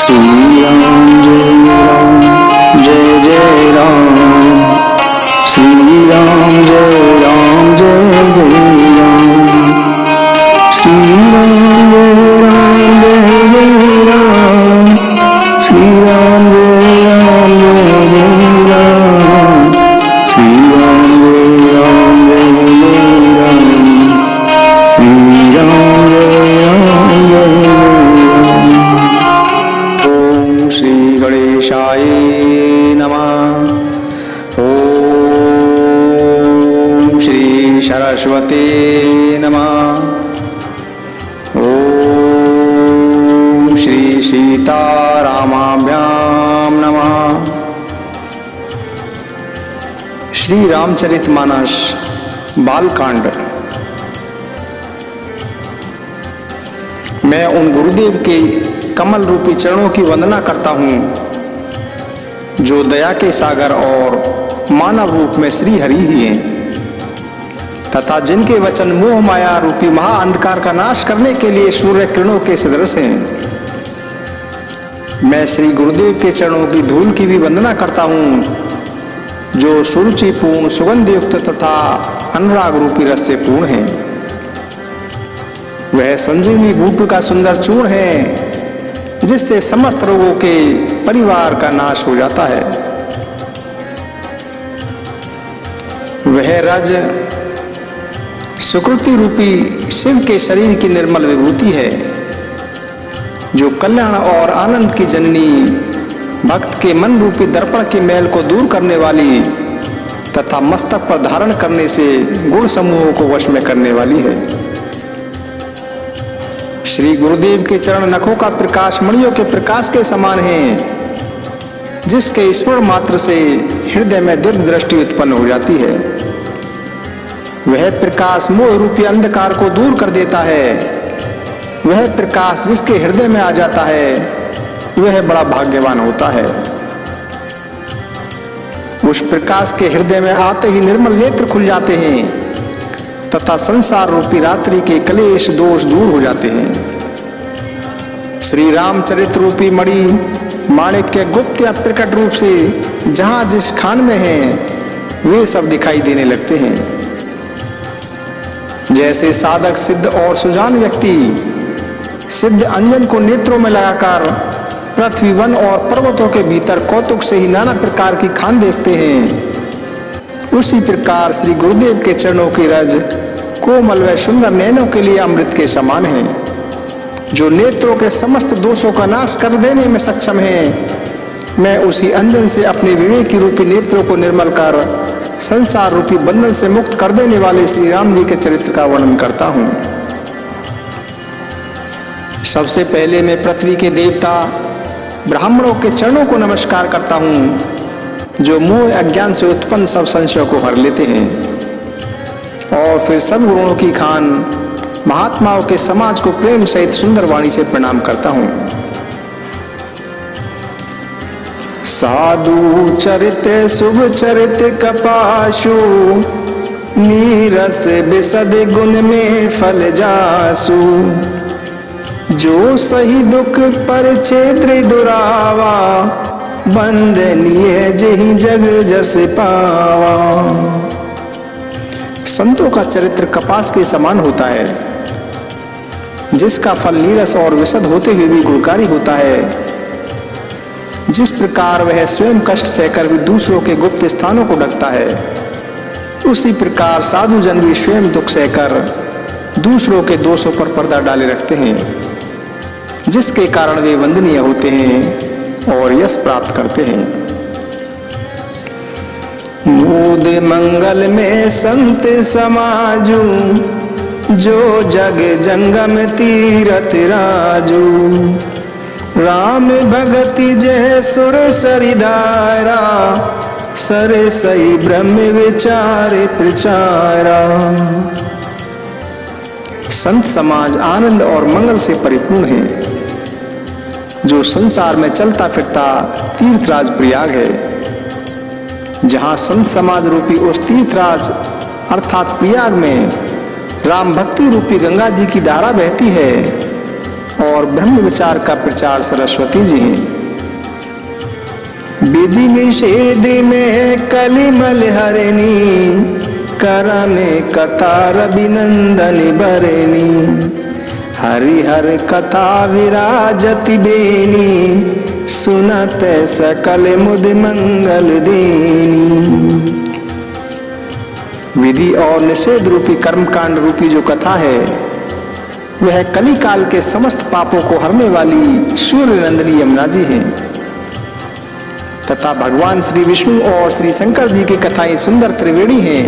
श्री राम जय जय राम, श्री राम जय जय राम, श्री राम जय जय राम, श्री राम जय जय राम, श्री राम जय जय राम, श्री राम जय ओम श्री गणेशाय नमः। ओम श्री सरस्वती नमः। ओम श्री सीतारामाभ्यां नमः। श्री रामचरितमानस बालकांड। मैं उन गुरुदेव के कमल रूपी चरणों की वंदना करता हूँ जो दया के सागर और मानव रूप में श्री हरि ही हैं, तथा जिनके वचन मोह माया रूपी महाअंधकार का नाश करने के लिए सूर्य किरणों के सदृश हैं। मैं श्री गुरुदेव के चरणों की धूल की भी वंदना करता हूँ जो सुरुचिपूर्ण सुगंध युक्त तथा अनुराग रूपी रस से पूर्ण है। वह संजीवनी बूट का सुंदर चूर्ण है जिससे समस्त रोगों के परिवार का नाश हो जाता है। वह रज सुकृति रूपी शिव के शरीर की निर्मल विभूति है जो कल्याण और आनंद की जननी, भक्त के मन रूपी दर्पण के मैल को दूर करने वाली तथा मस्तक पर धारण करने से गुण समूहों को वश में करने वाली है। श्री गुरुदेव के चरण नखों का प्रकाश मणियों के प्रकाश के समान है जिसके स्मरण मात्र से हृदय में दीर्घ दृष्टि उत्पन्न हो जाती है। वह प्रकाश मोह रूपी अंधकार को दूर कर देता है। वह प्रकाश जिसके हृदय में आ जाता है वह बड़ा भाग्यवान होता है। उस प्रकाश के हृदय में आते ही निर्मल नेत्र खुल जाते हैं तथा संसार रूपी रात्रि के क्लेश दोष दूर हो जाते हैं। श्री रामचरित रूपी मणि माणिक के गुप्त या प्रकट रूप से जहां जिस खान में हैं वे सब दिखाई देने लगते हैं। जैसे साधक सिद्ध और सुजान व्यक्ति सिद्ध अंजन को नेत्रों में लगाकर पृथ्वी वन और पर्वतों के भीतर कौतुक से ही नाना प्रकार की खान देखते हैं, उसी प्रकार श्री गुरुदेव के चरणों की रज कोमल व सुंदर नैनों के लिए अमृत के समान है जो नेत्रों के समस्त दोषों का नाश कर देने में सक्षम है। मैं उसी अंजन से अपने विवेक रूपी नेत्रों को निर्मल कर संसार रूपी बंधन से मुक्त कर देने वाले श्री राम जी के चरित्र का वर्णन करता हूँ। सबसे पहले मैं पृथ्वी के देवता ब्राह्मणों के चरणों को नमस्कार करता हूँ जो मोह अज्ञान से उत्पन्न सब संशयों को हर लेते हैं, और फिर सब गुणों की खान महात्माओं के समाज को प्रेम सहित सुंदर वाणी से प्रणाम करता हूँ। साधु चरित शुभ चरित कपाशु नीरस बिसद गुण में फल जासु, जो सही दुख पर क्षेत्र दुरावा बंदनीय जही जग जस पावा। संतों का चरित्र कपास के समान होता है जिसका फल नीरस और विशद होते हुए भी गुणकारी होता है। जिस प्रकार वह स्वयं कष्ट सहकर भी दूसरों के गुप्त स्थानों को ढकता है, उसी प्रकार साधु जन भी स्वयं दुख सहकर दूसरों के दोषों पर पर्दा डाले रखते हैं, जिसके कारण वे वंदनीय होते हैं और यश प्राप्त करते हैं। मूद मंगल में संत समाजू जो जग जंगम तीरथ राजू, राम भगति जय सुर सरिधारा सर सही ब्रह्म विचार प्रचारा। संत समाज आनंद और मंगल से परिपूर्ण है जो संसार में चलता फिरता तीर्थराज प्रयाग है। जहां संत समाज रूपी उस तीर्थराज अर्थात प्रयाग में राम भक्ति रूपी गंगा जी की धारा बहती है, और ब्रह्म विचार का प्रचार सरस्वती जी हैं। विधि निषेध में कलिमल हरणी, कर में कतार अभिनंदन बरनी, हरिहर कथा विराजति बेनी, सुनत सकल मुद मंगल देनी। विधि और निषेध रूपी कर्मकांड रूपी जो कथा है वह कली काल के समस्त पापों को हरने वाली सूर्य नंदिनी यमुना जी हैं तथा भगवान श्री विष्णु और श्री शंकर जी की कथाएं सुंदर त्रिवेणी हैं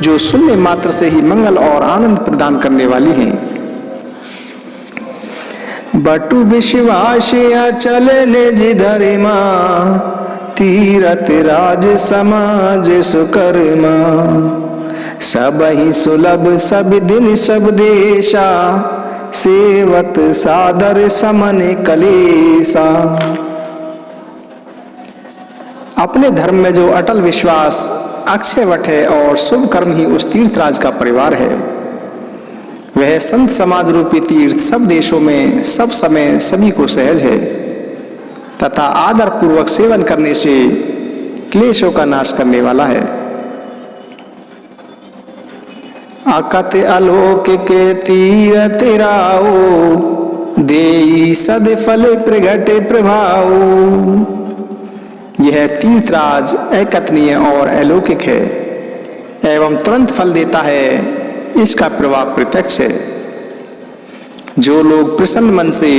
जो सुनने मात्र से ही मंगल और आनंद प्रदान करने वाली हैं। बटु विश्वास अचल निज धर्मा, तीरथ राज समाज सुकर्मा, सब ही सुलभ सब दिन सब देशा, सेवत सादर समन कलेसा। अपने धर्म में जो अटल विश्वास अक्षयवट है और शुभ कर्म ही उस तीर्थराज का परिवार है, वह संत समाज रूपी तीर्थ सब देशों में सब समय सभी को सहज है तथा आदर पूर्वक सेवन करने से क्लेशों का नाश करने वाला है। अकत आलोक के तीरथ राओ, देई सद फल प्रगटे प्रभाव। यह तीर्थराज अकथनीय और अलौकिक है एवं तुरंत फल देता है, इसका प्रभाव प्रत्यक्ष है। जो लोग प्रसन्न मन से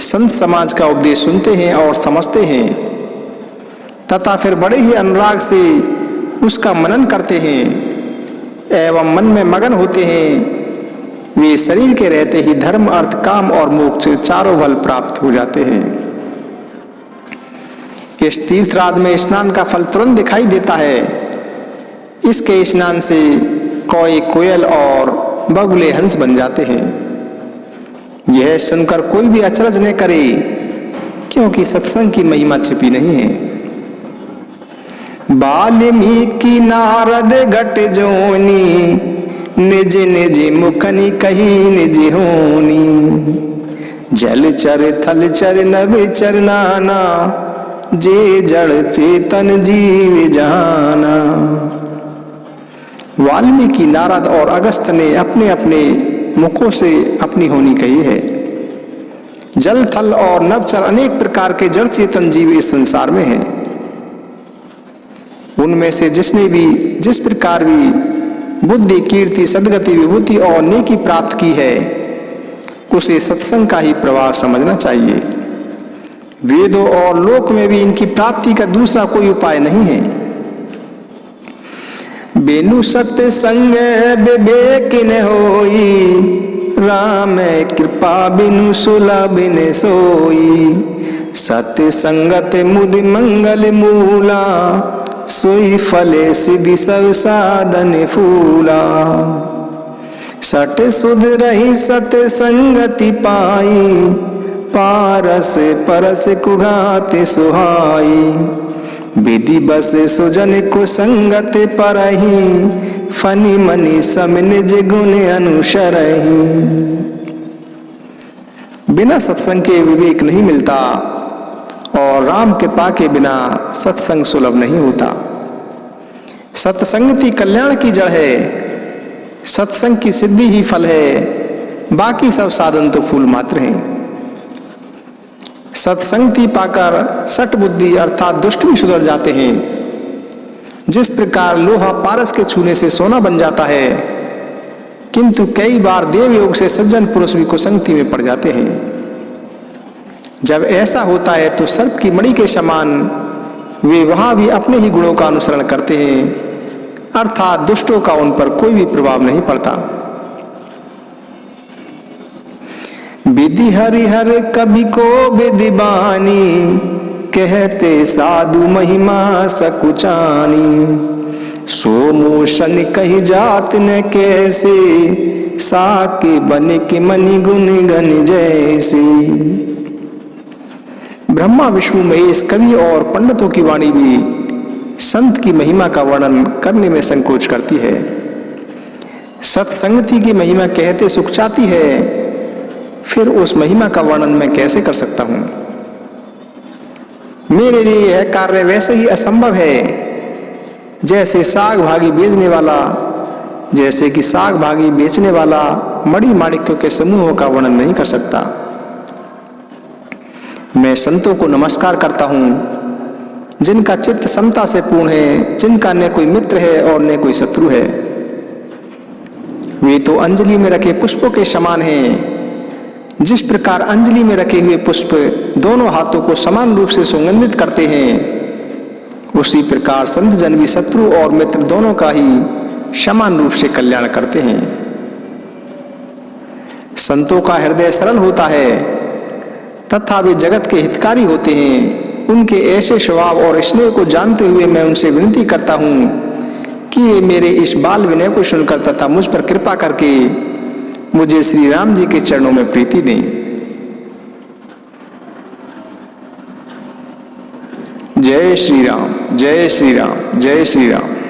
संत समाज का उपदेश सुनते हैं और समझते हैं तथा फिर बड़े ही अनुराग से उसका मनन करते हैं एवं मन में मगन होते हैं, वे शरीर के रहते ही धर्म अर्थ काम और मोक्ष चारों फल प्राप्त हो जाते हैं। इस तीर्थराज में स्नान का फल तुरंत दिखाई देता है। इसके स्नान से कोई कोयल और बगुले हंस बन जाते हैं। यह सुनकर कोई भी अचरज न करे क्योंकि सत्संग की महिमा छिपी नहीं है। वाल्मीकि नारद घट जोनी, निज निज मुखनि कही निज होनी। जल चर थल चर नभ चर नाना, जे जड़ चेतन जीव जाना। वाल्मीकि नारद और अगस्त्य ने अपने अपने मुखों से अपनी होनी कही है। जल थल और नभचर अनेक प्रकार के जड़ चेतन जीव इस संसार में हैं। उनमें से जिसने भी जिस प्रकार भी बुद्धि कीर्ति सद्गति विभूति और नेकी प्राप्त की है, उसे सत्संग का ही प्रभाव समझना चाहिए। वेदों और लोक में भी इनकी प्राप्ति का दूसरा कोई उपाय नहीं है। बिनु सत्य संग विवेक न होई, राम कृपा बिनु सुलभ न सोई। सत्य संगत मुद मंगल मूला, सोई फले सिद्धि सब साधन फूला। सट सुध रही सत्य संगति पाई, पारस परस कुघात सुहाई। विधि बस सुजन को संगत परही, फनि मनि सम निज गुण अनुसरही। बिना सत्संग के विवेक नहीं मिलता और राम कृपा के बिना सत्संग सुलभ नहीं होता। सत्संगति कल्याण की जड़ है, सत्संग की सिद्धि ही फल है, बाकी सब साधन तो फूल मात्र हैं। सत्संगति पाकर सट बुद्धि अर्थात दुष्ट भी सुधर जाते हैं। जिस प्रकार लोहा पारस के छूने से सोना बन जाता है, किंतु कई बार देव योग से सज्जन पुरुष भी कुसंगति में पड़ जाते हैं। जब ऐसा होता है तो सर्प की मणि के समान वे वहां भी अपने ही गुणों का अनुसरण करते हैं, अर्थात दुष्टों का उन पर कोई भी प्रभाव नहीं पड़ता। विधि हरिहर कवि को विधि बानी, कहते साधु महिमा सकुचानी। सो मोशन कही जात न कैसे, साके बन के मनि गुण गण जैसे। ब्रह्मा विष्णु महेश कवि और पंडितों की वाणी भी संत की महिमा का वर्णन करने में संकोच करती है। सत्संगति की महिमा कहते सुख चाती है, फिर उस महिमा का वर्णन मैं कैसे कर सकता हूं? मेरे लिए यह कार्य वैसे ही असंभव है जैसे साग भागी बेचने वाला मणि माणिक्यों के समूहों का वर्णन नहीं कर सकता। मैं संतों को नमस्कार करता हूं जिनका चित्त समता से पूर्ण है, जिनका न कोई मित्र है और न कोई शत्रु है। वे तो अंजलि में रखे पुष्पों के समान हैं। जिस प्रकार अंजलि में रखे हुए पुष्प दोनों हाथों को समान रूप से सुगंधित करते हैं, उसी प्रकार संत जन भी शत्रु और मित्र दोनों का ही समान रूप से कल्याण करते हैं। संतों का हृदय सरल होता है तथा वे जगत के हितकारी होते हैं। उनके ऐसे स्वभाव और स्नेह को जानते हुए मैं उनसे विनती करता हूं कि वे मेरे इस बाल विनय को सुनकर तथा मुझ पर कृपा करके मुझे श्री राम जी के चरणों में प्रीति दें। जय श्री राम, जय श्री राम, जय श्री राम।